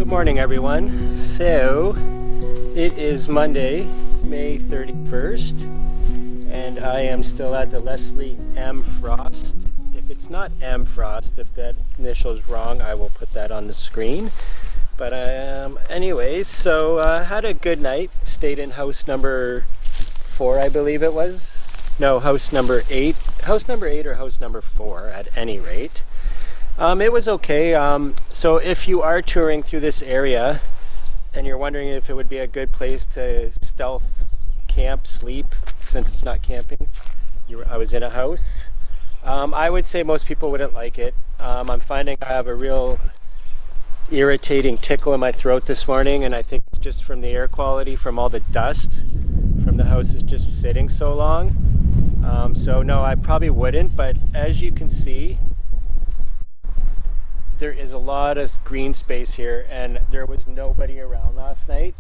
morning, everyone. So it is Monday, May 31st, and I am still at the Leslie M. Frost. If it's not M. Frost, if that initial is wrong, I will put that on the screen. But anyways, so had a good night. Stayed in house number 4, I believe it was. No, house number 8. House number 8 or house number 4 at any rate. It was okay. So if you are touring through this area and you're wondering if it would be a good place to stealth camp, sleep, since it's not camping, I was in a house. I would say most people wouldn't like it. I'm finding I have a real irritating tickle in my throat this morning, and I think it's just from the air quality, from all the dust from the house is just sitting so long. So no, I probably wouldn't, but as you can see, there is a lot of green space here, and there was nobody around last night.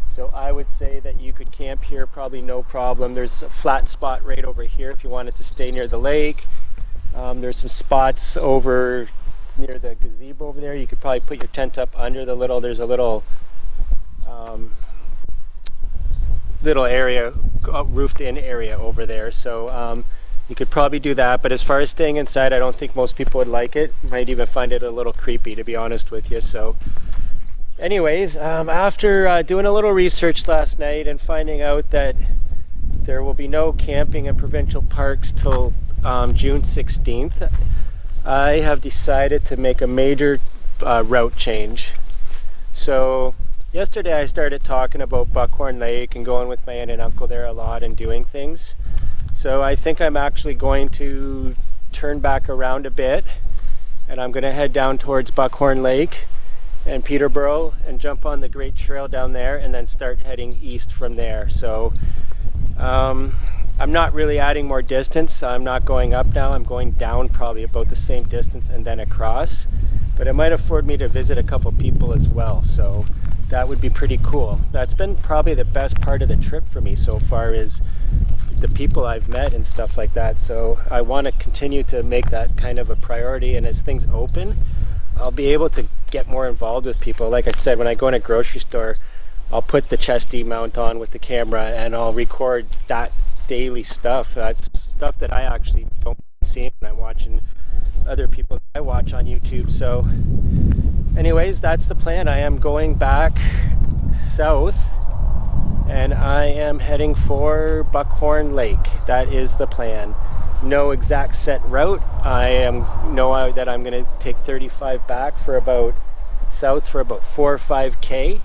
So I would say that you could camp here probably no problem. There's a flat spot right over here if you wanted to stay near the lake. There's some spots over near the gazebo over there. You could probably put your tent up under the there's a little area, roofed in area over there. So you could probably do that, but as far as staying inside, I don't think most people would like it. Might even find it a little creepy, to be honest with you. So anyways, after doing a little research last night and finding out that there will be no camping in provincial parks till June 16th, I have decided to make a major route change. So yesterday I started talking about Buckhorn Lake and going with my aunt and uncle there a lot and doing things. So I think I'm actually going to turn back around a bit, and I'm going to head down towards Buckhorn Lake and Peterborough and jump on the Great Trail down there and then start heading east from there. So I'm not really adding more distance. I'm not going up now. I'm going down probably about the same distance and then across. But it might afford me to visit a couple people as well. So that would be pretty cool. That's been probably the best part of the trip for me so far, is the people I've met and stuff like that. So I want to continue to make that kind of a priority, and as things open, I'll be able to get more involved with people. Like I said, when I go in a grocery store, I'll put the chesty mount on with the camera and I'll record that daily stuff. That's stuff that I actually don't see when I'm watching other people I watch on YouTube. So anyways, that's the plan. I am going back south and I am heading for Buckhorn Lake. That is the plan. No exact set route. I know that I'm going to take 35 back for about south for about 4 or 5K.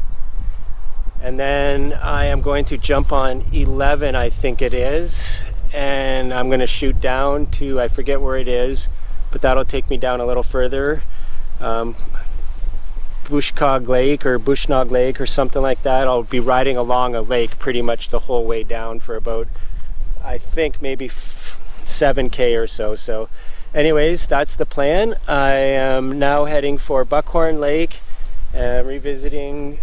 And then I am going to jump on 11, I think it is, and I'm going to shoot down to, I forget where it is, but that'll take me down a little further. Bushcog Lake or Bushnog Lake or something like that. I'll be riding along a lake pretty much the whole way down for about, I think, maybe 7K or so. So anyways, that's the plan. I am now heading for Buckhorn Lake and revisiting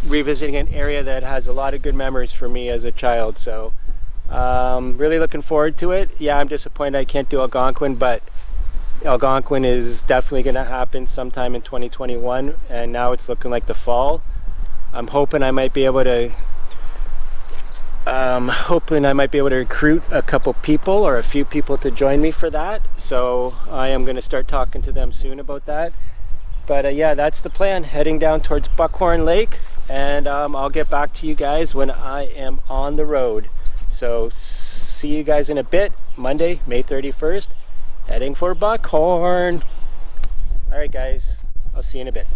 revisiting an area that has a lot of good memories for me as a child. So really looking forward to it. Yeah, I'm disappointed I can't do Algonquin, but Algonquin is definitely going to happen sometime in 2021, and now it's looking like the fall. I'm hoping I might be able to recruit a couple people or a few people to join me for that. So I am going to start talking to them soon about that. But yeah, that's the plan, heading down towards Buckhorn Lake, and I'll get back to you guys when I am on the road. So see you guys in a bit, Monday, May 31st. Heading for Buckhorn. All right, guys, I'll see you in a bit.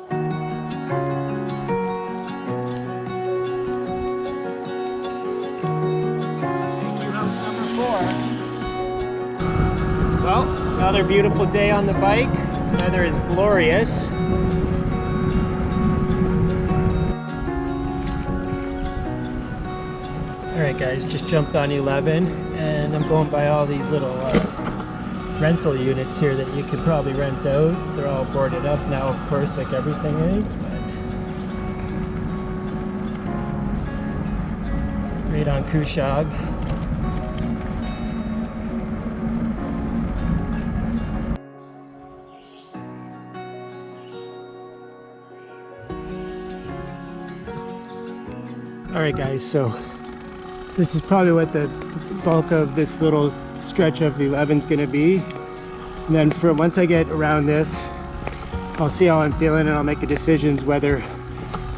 Thank you, house number 4. Well, another beautiful day on the bike. Weather is glorious. Alright guys, just jumped on 11 and I'm going by all these little rental units here that you could probably rent out. They're all boarded up now, of course, like everything is, but right on Kushag. Alright guys, so this is probably what the bulk of this little stretch of the 11 is going to be. And then once I get around this, I'll see how I'm feeling and I'll make the decisions whether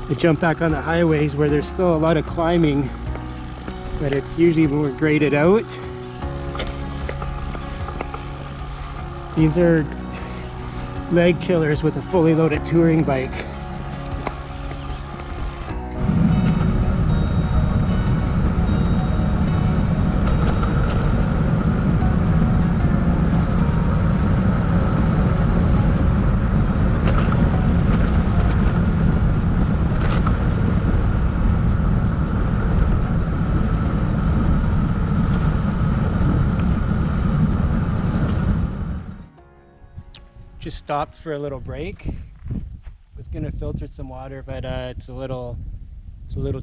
I jump back on the highways where there's still a lot of climbing, but it's usually more graded out. These are leg killers with a fully loaded touring bike. Just stopped for a little break. Was gonna filter some water, but it's a little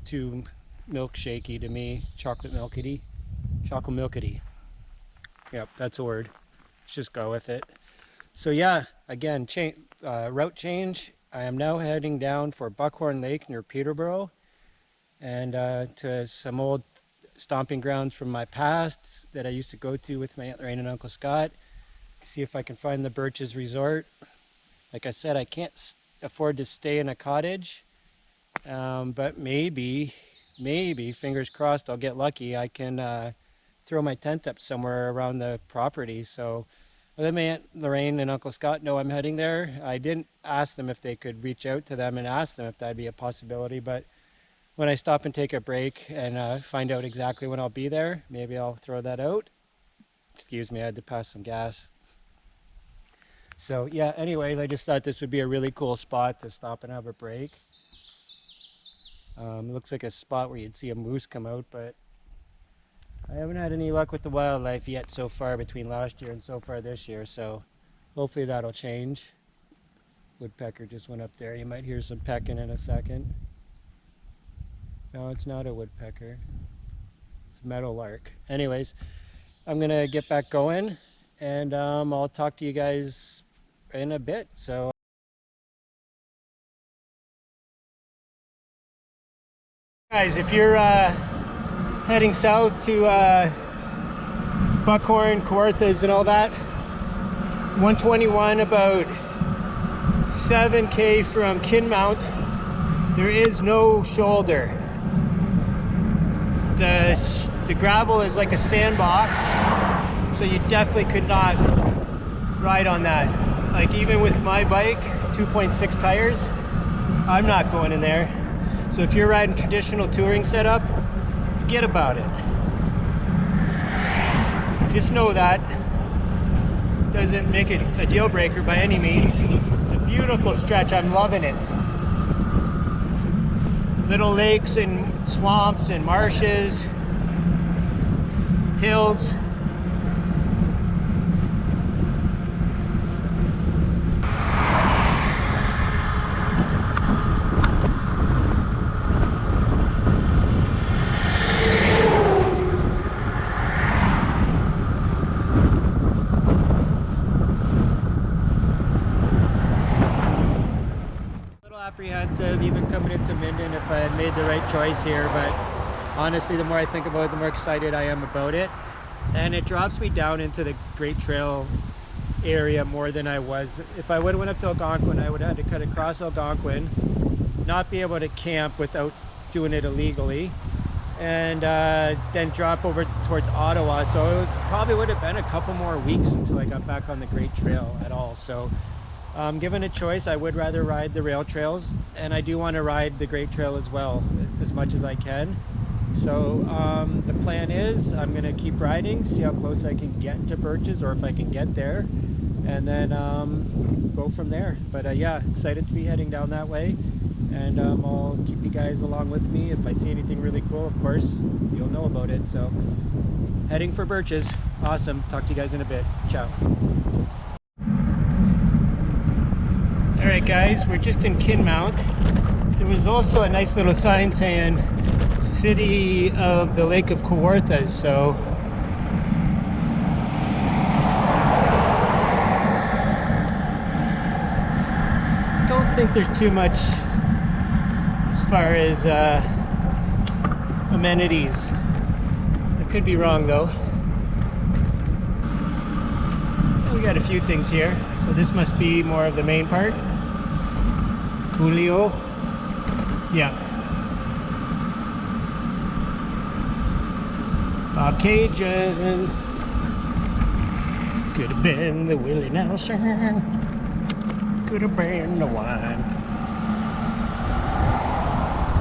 too milkshakey to me. Chocolate milkety. Yep, that's a word. Let's just go with it. So yeah, again, route change. I am now heading down for Buckhorn Lake near Peterborough, and to some old stomping grounds from my past that I used to go to with my Aunt Lorraine and Uncle Scott. See if I can find the Birches resort. Like I said, I can't afford to stay in a cottage, but maybe, fingers crossed, I'll get lucky. I can throw my tent up somewhere around the property. So let my Aunt Lorraine and Uncle Scott know I'm heading there. I didn't ask them if they could reach out to them and ask them if that'd be a possibility, but when I stop and take a break and find out exactly when I'll be there, maybe I'll throw that out. Excuse me, I had to pass some gas. So yeah, anyways, I just thought this would be a really cool spot to stop and have a break. It looks like a spot where you'd see a moose come out, but I haven't had any luck with the wildlife yet so far between last year and so far this year, so hopefully that'll change. Woodpecker just went up there. You might hear some pecking in a second. No, it's not a woodpecker. It's a meadowlark. Anyways, I'm gonna get back going, and I'll talk to you guys in a bit. So guys, if you're heading south to Buckhorn, Kawarthas and all that, 121 about 7k from Kinmount, there is no shoulder. The gravel is like a sandbox, so you definitely could not ride on that. Like even with my bike, 2.6 tires, I'm not going in there. So if you're riding traditional touring setup, forget about it. Just know that doesn't make it a deal breaker by any means. It's a beautiful stretch, I'm loving it. Little lakes and swamps and marshes, hills. Apprehensive even coming into Minden if I had made the right choice here, but honestly the more I think about it, the more excited I am about it, and it drops me down into the Great Trail area more than I was. If I would have went up to Algonquin, I would have had to cut across Algonquin, not be able to camp without doing it illegally, and then drop over towards Ottawa, so it probably would have been a couple more weeks until I got back on the Great Trail at all. So given a choice, I would rather ride the rail trails, and I do want to ride the Great Trail as well, as much as I can. So the plan is I'm going to keep riding, see how close I can get to Birches, or if I can get there, and then go from there. But yeah, excited to be heading down that way, and I'll keep you guys along with me. If I see anything really cool, of course, you'll know about it. So heading for Birches. Awesome. Talk to you guys in a bit. Ciao. Alright guys, we're just in Kinmount. There was also a nice little sign saying City of the Lake of Kawarthas, so don't think there's too much as far as amenities. I could be wrong though. We got a few things here. So this must be more of the main part. Coolio. Yeah. Caucasian. Could have been the Willie Nelson. Could have been the wine.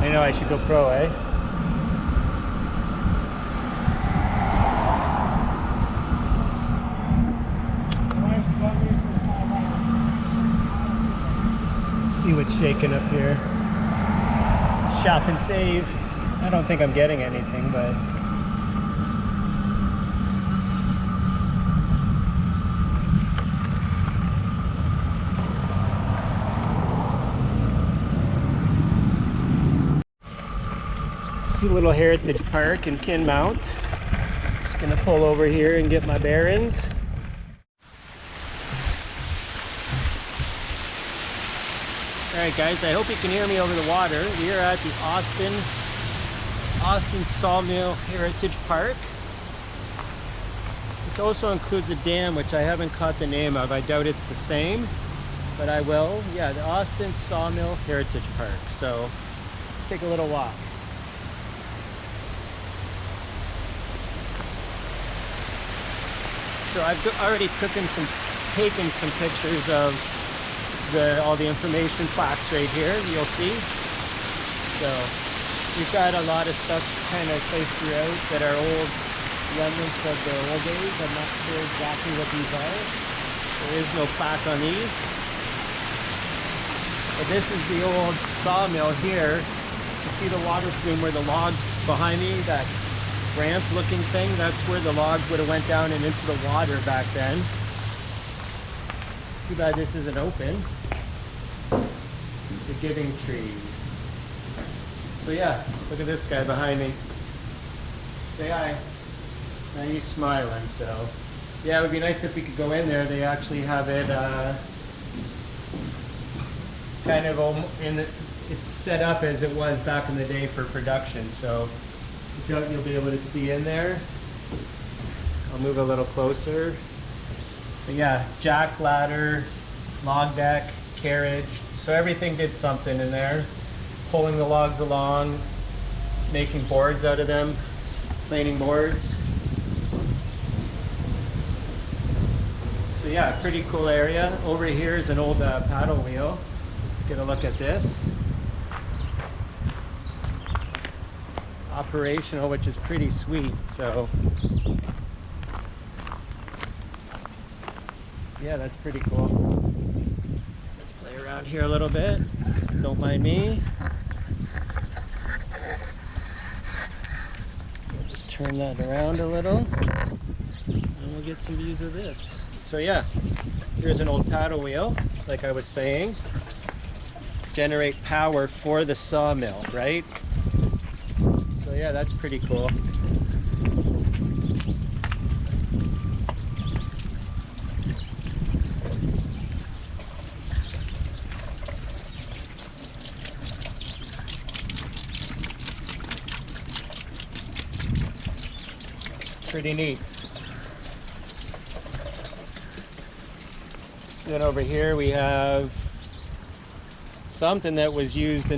I know I should go pro, eh? See what's shaking up here. Shop and save. I don't think I'm getting anything, but see a little heritage park in Kinmount. Just gonna pull over here and get my bearings. Alright guys, I hope you can hear me over the water. We are at the Austin Sawmill Heritage Park, which also includes a dam which I haven't caught the name of. I doubt it's the same, but I will. Yeah, the Austin Sawmill Heritage Park. So let's take a little walk. So I've already taken some pictures of all the information plaques right here, you'll see. So we've got a lot of stuff kind of placed throughout that are old remnants of the old days. I'm not sure exactly what these are. There is no plaque on these. But this is the old sawmill here. You see the water plume where the logs behind me, that ramp looking thing, that's where the logs would have went down and into the water back then. Too bad this isn't open. The giving tree. So yeah, look at this guy behind me. Say hi. Now he's smiling, so. Yeah, it would be nice if we could go in there. They actually have it kind of it's set up as it was back in the day for production, so you'll be able to see in there. I'll move a little closer. But yeah, jack ladder, log deck, carriage. So everything did something in there. Pulling the logs along, making boards out of them, planing boards. So yeah, pretty cool area. Over here is an old paddle wheel. Let's get a look at this. Operational, which is pretty sweet, so. Yeah, that's pretty cool. Let's play around here a little bit. Don't mind me. We'll just turn that around a little. And we'll get some views of this. So yeah, here's an old paddle wheel, like I was saying. Generate power for the sawmill, right? So yeah, that's pretty cool. Pretty neat. Then over here we have something that was used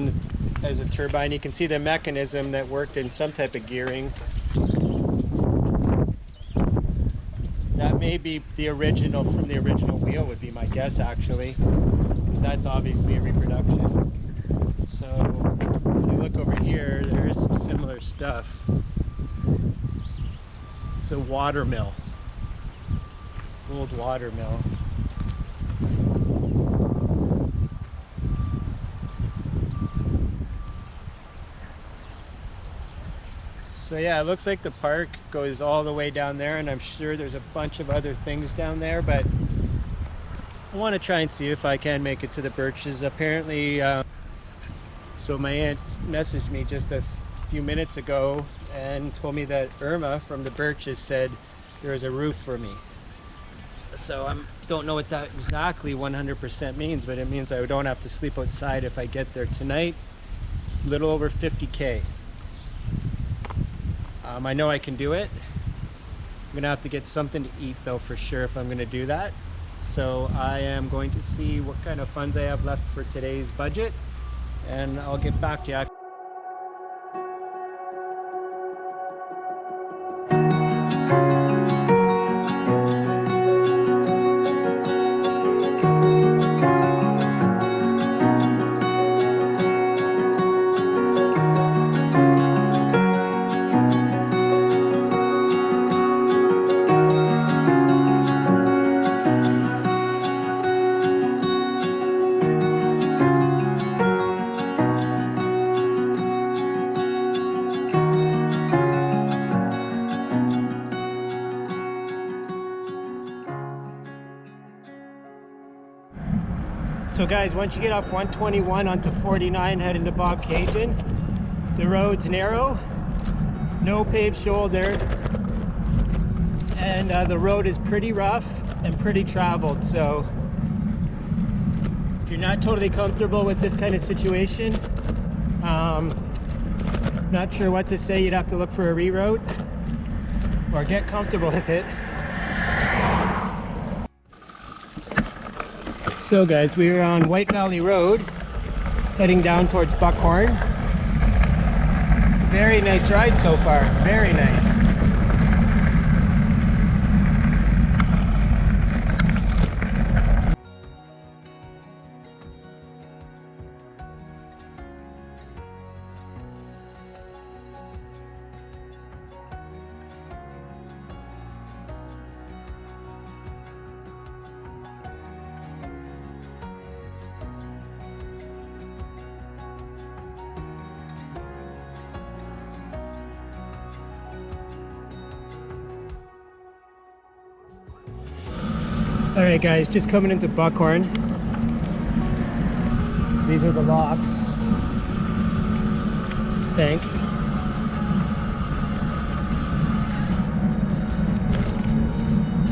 as a turbine. You can see the mechanism that worked in some type of gearing. That may be the original from the original wheel, would be my guess actually, because that's obviously a reproduction. So if you look over here, there is some similar stuff. It's a water mill, old water mill. So yeah, it looks like the park goes all the way down there, and I'm sure there's a bunch of other things down there, but I want to try and see if I can make it to the Birches. Apparently, so my aunt messaged me just a few minutes ago and told me that Irma from the Birches said there is a roof for me. So I don't know what that exactly 100% means, but it means I don't have to sleep outside if I get there tonight. It's a little over 50K. I know I can do it. I'm gonna have to get something to eat though for sure if I'm gonna do that. So I am going to see what kind of funds I have left for today's budget, and I'll get back to you. So guys, once you get off 121 onto 49 heading to Bobcaygeon, the road's narrow, no paved shoulder, and the road is pretty rough and pretty traveled. So if you're not totally comfortable with this kind of situation, not sure what to say, you'd have to look for a reroute or get comfortable with it. So guys, we are on White Valley Road, heading down towards Buckhorn. Very nice ride so far, very nice. Alright guys, just coming into Buckhorn. These are the locks, I think.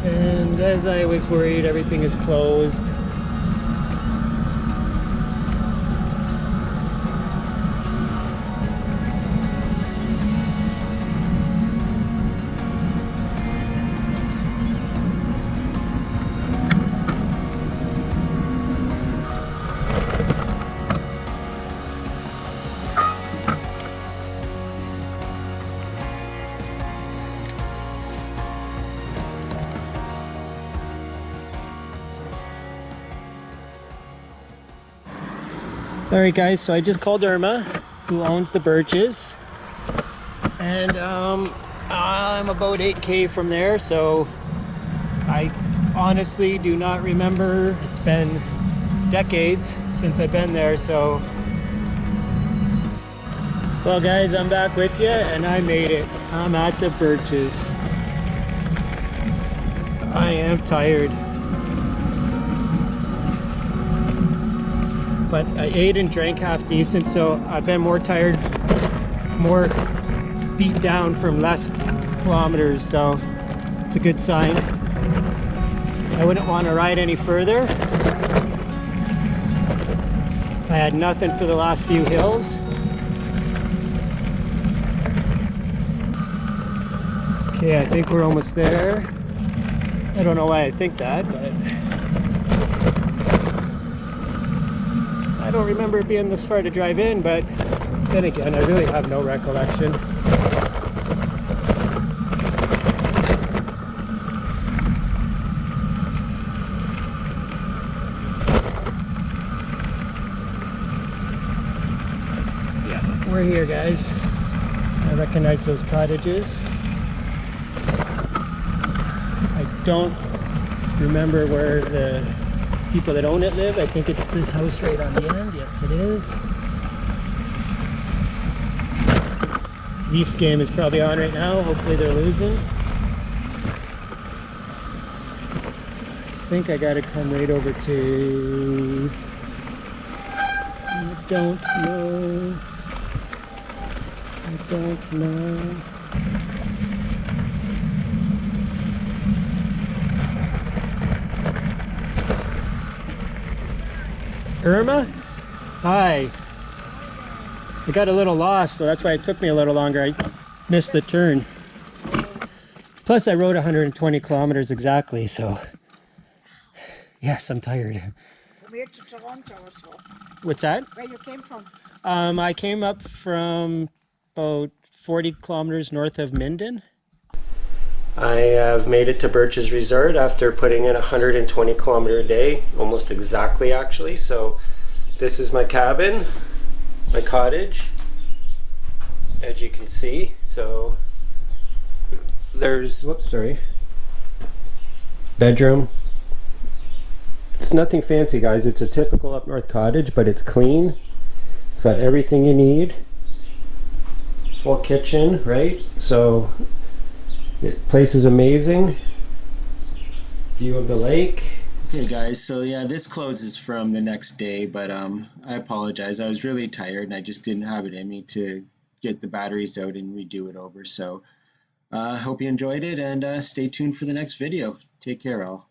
And as I was worried, everything is closed. Alright guys, so I just called Irma, who owns the Birches, and I'm about 8K from there, so I honestly do not remember. It's been decades since I've been there, so well guys, I'm back with you and I made it. I'm at the Birches. I am tired, but I ate and drank half decent, so I've been more tired, more beat down from less kilometers, so it's a good sign. I wouldn't want to ride any further. I had nothing for the last few hills. Okay, I think we're almost there. I don't know why I think that, but I don't remember it being this far to drive in, but then again, I really have no recollection. Yeah, we're here, guys. I recognize those cottages. I don't remember where the people that own it live. I think it's this house right on the end. Yes, it is. Leafs game is probably on right now. Hopefully they're losing. I think I gotta come right over to... I don't know. I don't know. Irma? Hi. I got a little lost, so that's why it took me a little longer. I missed the turn. Plus, I rode 120 kilometers exactly, so yes, I'm tired. From here to Toronto or so. What's that? Where you came from? I came up from about 40 kilometers north of Minden. I have made it to Birches Resort after putting in a 120 kilometer day, almost exactly actually. So this is my cabin, my cottage, as you can see. So there's, whoops, sorry, bedroom. It's nothing fancy, guys. It's a typical up north cottage, but it's clean. It's got everything you need. Full kitchen, right? So the place is amazing. View of the lake. Okay guys, so yeah, this closes from the next day, but I apologize. I was really tired and I just didn't have it in me to get the batteries out and redo it over. So I hope you enjoyed it, and stay tuned for the next video. Take care all.